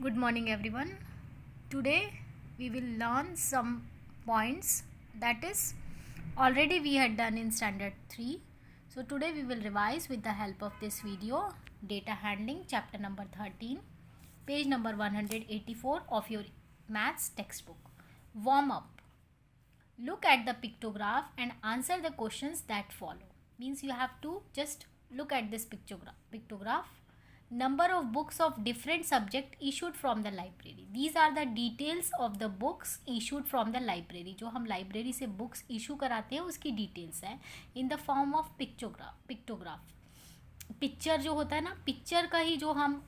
Good morning everyone. Today we will learn some points that is already we had done in standard 3. So today we will revise with the help of this video data handling chapter number 13 page number 184 of your maths textbook. Warm up. Look at the pictograph and answer the questions that follow. Means you have to just look at this pictograph. Number of books of different subject issued from the library. These are the details of the books issued from the library. जो हम library से books issue कराते हैं उसकी details है in the form of pictograph. Picture जो होता है ना, पिक्चर का ही जो हम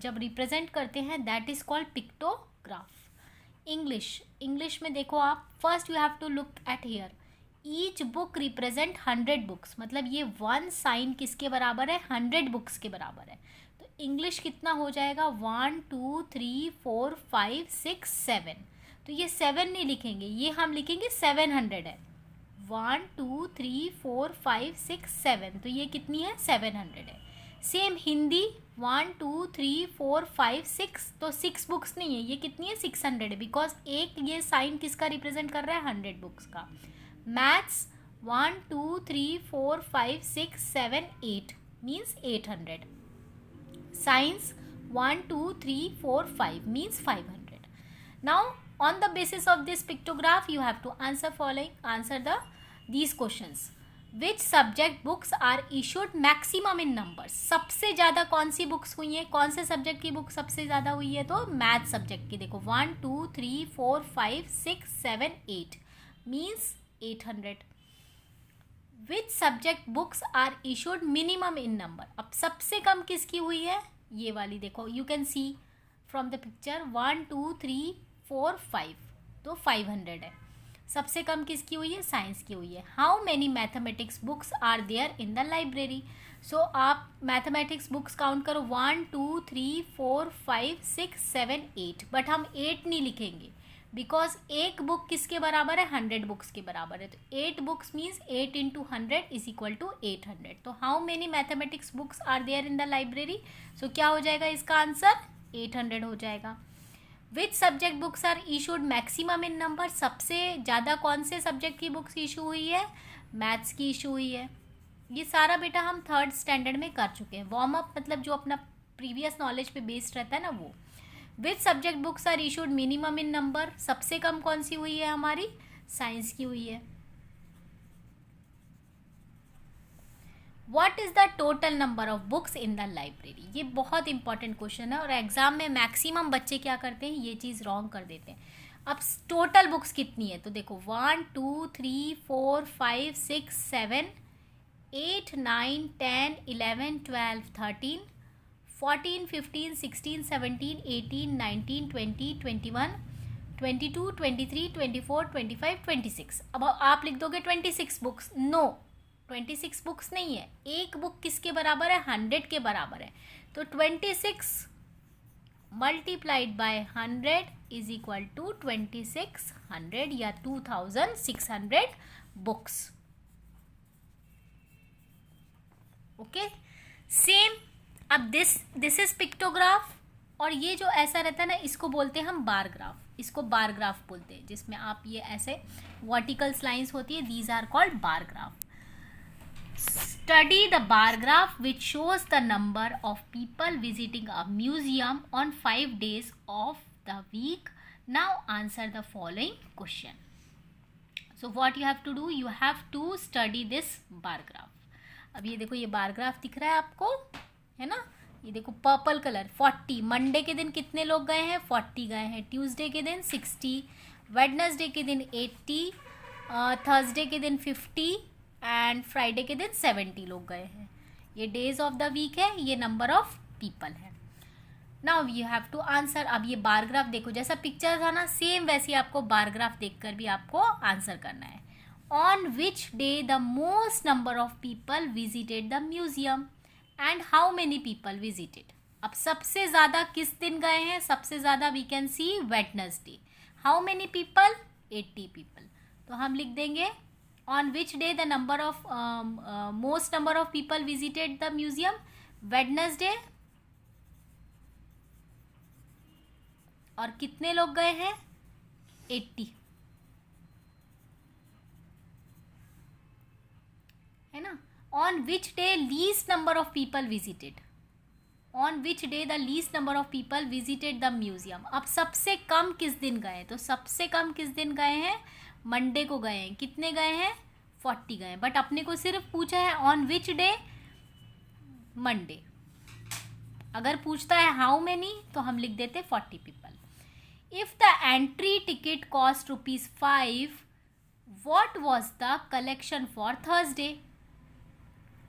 जब रिप्रेजेंट करते हैं that is called pictograph. English में देखो आप, first you have to look at here. Each book represent 100 books. मतलब ये वन साइन किसके बराबर है? 100 बुक्स के बराबर है. तो इंग्लिश कितना हो जाएगा? 1 2 3 4 5 6 7. तो ये 7 नहीं लिखेंगे, ये हम लिखेंगे 700 है. 1 2 3 4 5 6 7. तो ये कितनी है? 700 है. सेम हिंदी 1 2 3 4 5 6. तो 6 बुक्स नहीं है, ये कितनी है? 600 है. बिकॉज एक ये साइन किसका रिप्रेजेंट कर रहा है? 100 बुक्स का. Maths 1 2 3 4 5 6 7 8 means 800. Science 1 2 3 4 5 means 500. Now on the basis of this pictograph you have to answer these questions. Which subject books are issued maximum in numbers? सबसे ज़्यादा कौन सी बुक्स हुई हैं? कौन से सब्जेक्ट की बुक सबसे ज़्यादा हुई है? तो मैथ सब्जेक्ट की. देखो 1 2 3 4 5 6 7 8 means 800. Which subject books are issued minimum in number? अब सबसे कम किसकी हुई है? ये वाली देखो, you can see from the picture 1 2 3 4 5. तो 500 है. सबसे कम किसकी हुई है? साइंस की हुई है. How many mathematics books are there in the library? So आप मैथमेटिक्स बुक्स काउंट करो 1 2 3 4 5 6 7 8. बट हम 8 नहीं लिखेंगे बिकॉज एक बुक किसके बराबर है? 100 बुक्स के बराबर है. तो 8 books means 8 into 100 is equal to 800. तो how many mathematics books are there in the library? So क्या हो जाएगा इसका आंसर? 800 हो जाएगा. Which subject books are issued maximum in number? सबसे ज़्यादा कौन से सब्जेक्ट की बुक्स इशू हुई है? मैथ्स की इशू हुई है. ये सारा बेटा हम 3rd स्टैंडर्ड में कर चुके हैं. वार्म अप मतलब जो अपना प्रीवियस नॉलेज पे बेस्ड रहता है ना वो. Which subject books are issued minimum in number? सबसे कम कौन सी हुई है हमारी? साइंस की हुई है. What is the total number of books in the library? ये बहुत इंपॉर्टेंट क्वेश्चन है और एग्जाम में मैक्सिमम बच्चे क्या करते हैं? ये चीज़ रॉन्ग कर देते हैं. अब टोटल बुक्स कितनी है? तो देखो 1 2 3 4 5 6 7 8 9 10 11 12 13 14 15 16 17 18 19 20 21 22 23 24 25 26. अब आप लिख दोगे 26 बुक्स. नो, 26 बुक्स नहीं है. एक बुक किसके बराबर है? 100 के बराबर है. तो 26 multiplied by 100 is equal to 2600 या 2600 बुक्स. Okay, same. अब दिस इज पिक्टोग्राफ और ये जो ऐसा रहता है ना इसको बोलते हैं हम बार ग्राफ. इसको बार ग्राफ बोलते हैं जिसमें आप ये ऐसे वर्टिकल्स लाइंस होती है. These are called bar graph. Study the bar graph which shows the number of people visiting a museum on 5 days of the week. Now answer the following question. So what you have to do? You have to study this bar graph. अब ये देखो, ये bar graph दिख रहा है आपको, है ना? ये देखो पर्पल कलर. 40 मंडे के दिन कितने लोग गए हैं? 40 गए हैं. ट्यूसडे के दिन 60, वेडनेसडे के दिन 80, थर्सडे के दिन 50 एंड फ्राइडे के दिन 70 लोग गए हैं. ये डेज ऑफ द वीक है, ये नंबर ऑफ पीपल है. Now you have to answer. अब ये बार ग्राफ देखो, जैसा पिक्चर था ना सेम वैसे आपको बार ग्राफ देखकर भी आपको आंसर करना है. On which day the most number of people visited the museum and how many people visited? अब सबसे ज़्यादा किस दिन गए हैं? सबसे ज़्यादा we can see Wednesday. How many people? 80 people. तो हम लिख देंगे on which day the most number of people visited the museum? Wednesday. और कितने लोग गए हैं? 80, है ना. On which day least number of people visited? On which day the least number of people visited the museum? अब सबसे कम किस दिन गए? तो सबसे कम किस दिन गए हैं? मंडे को गए हैं. कितने गए हैं? 40 गए. बट अपने को सिर्फ पूछा है ऑन विच डे? मंडे. अगर पूछता है हाउ मेनी तो हम लिख देते 40 people. If the entry ticket cost ₹5, what was the collection for Thursday?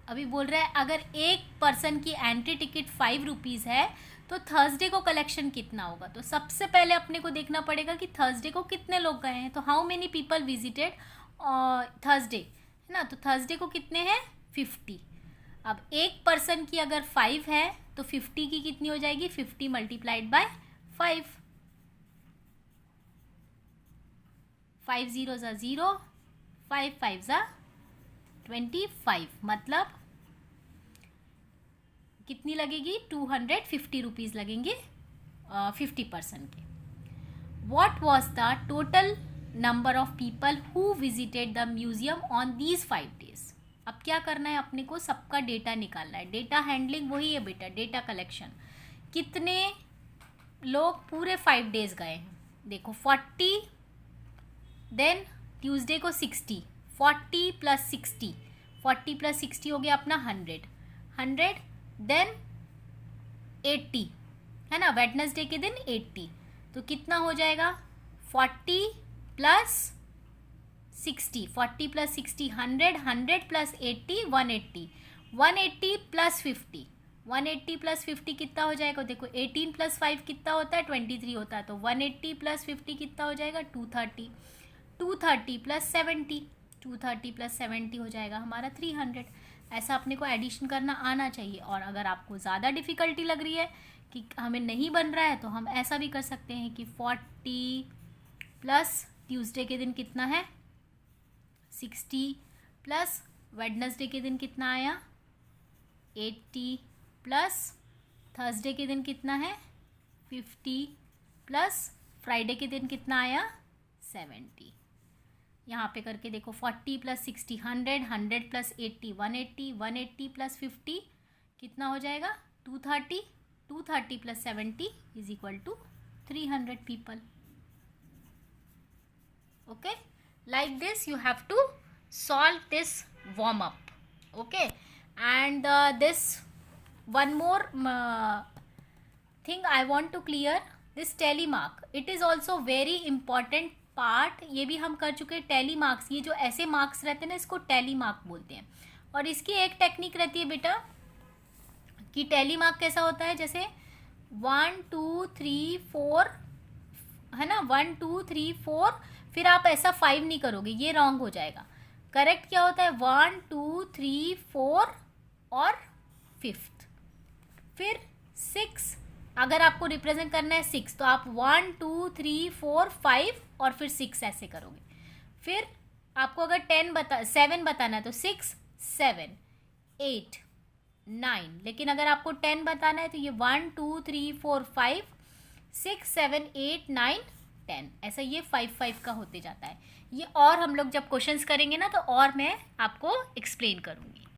अभी बोल रहा है अगर एक पर्सन की एंट्री टिकट 5 रुपीज़ है तो थर्सडे को कलेक्शन कितना होगा. तो सबसे पहले अपने को देखना पड़ेगा कि थर्सडे को कितने लोग गए हैं. तो how many people visited Thursday, है ना. तो थर्सडे को कितने हैं? 50. अब एक पर्सन की अगर 5 है तो 50 की कितनी हो जाएगी? 50 मल्टीप्लाइड बाय 5. 5 0 ज़ा 0, 5 5 ज़ा 25. मतलब कितनी लगेगी? 250 रुपीज़ लगेंगे 50% के. What was the total number of people who visited the museum on these 5 days? अब क्या करना है अपने को? सबका डेटा निकालना है. डेटा हैंडलिंग वही है बेटा, डेटा कलेक्शन. कितने लोग पूरे 5 days गए हैं? देखो 40, देन ट्यूसडे को 60, 40 + 60, 40 + 60 हो गया अपना 100, 100, देन 80, है ना. वेडनेसडे के दिन 80. तो कितना हो जाएगा? 40 + 60, 40 + 60 100, 100 + 80 180, 180 + 50, 180 + 50 कितना हो जाएगा? देखो 18 + 5 कितना होता है? 23 होता है. तो 180 + 50 कितना हो जाएगा? 230. 230 + 70, 230 + 70 हो जाएगा हमारा 300. ऐसा अपने को एडिशन करना आना चाहिए. और अगर आपको ज़्यादा डिफ़िकल्टी लग रही है कि हमें नहीं बन रहा है तो हम ऐसा भी कर सकते हैं कि 40 प्लस ट्यूसडे के दिन कितना है? 60 प्लस वेडनेसडे के दिन कितना आया? 80 प्लस थर्सडे के दिन कितना है? 50 प्लस फ्राइडे के दिन कितना आया? 70. यहाँ पे करके देखो 40 + 60 100, 100 + 80 180, 180 + 50 कितना हो जाएगा? 230. 230 + 70 = 300 people. Okay, like this you have to solve this warm up. Okay, and this one more thing I want to clear, this tally mark. It is also very important part. ये भी हम कर चुके हैं. टैली मार्क्स, ये जो ऐसे marks रहते हैं ना इसको टैली मार्क बोलते हैं. और इसकी एक टेक्निक रहती है बेटा कि टैली मार्क कैसा होता है, जैसे 1 2 3 4, है ना. 1 2 3 4, फिर आप ऐसा 5 नहीं करोगे, ये रॉन्ग हो जाएगा. करेक्ट क्या होता है? 1 2 3 4 और 5th, फिर 6. अगर आपको रिप्रेजेंट करना है 6 तो आप 1 2 3 4 5 और फिर 6 ऐसे करोगे. फिर आपको अगर 7 बताना है तो 6 7 8 9. लेकिन अगर आपको 10 बताना है तो ये 1 2 3 4 5 6 7 8 9 10, ऐसा ये 5 5 का होते जाता है ये. और हम लोग जब क्वेश्चंस करेंगे ना तो और मैं आपको एक्सप्लेन करूँगी.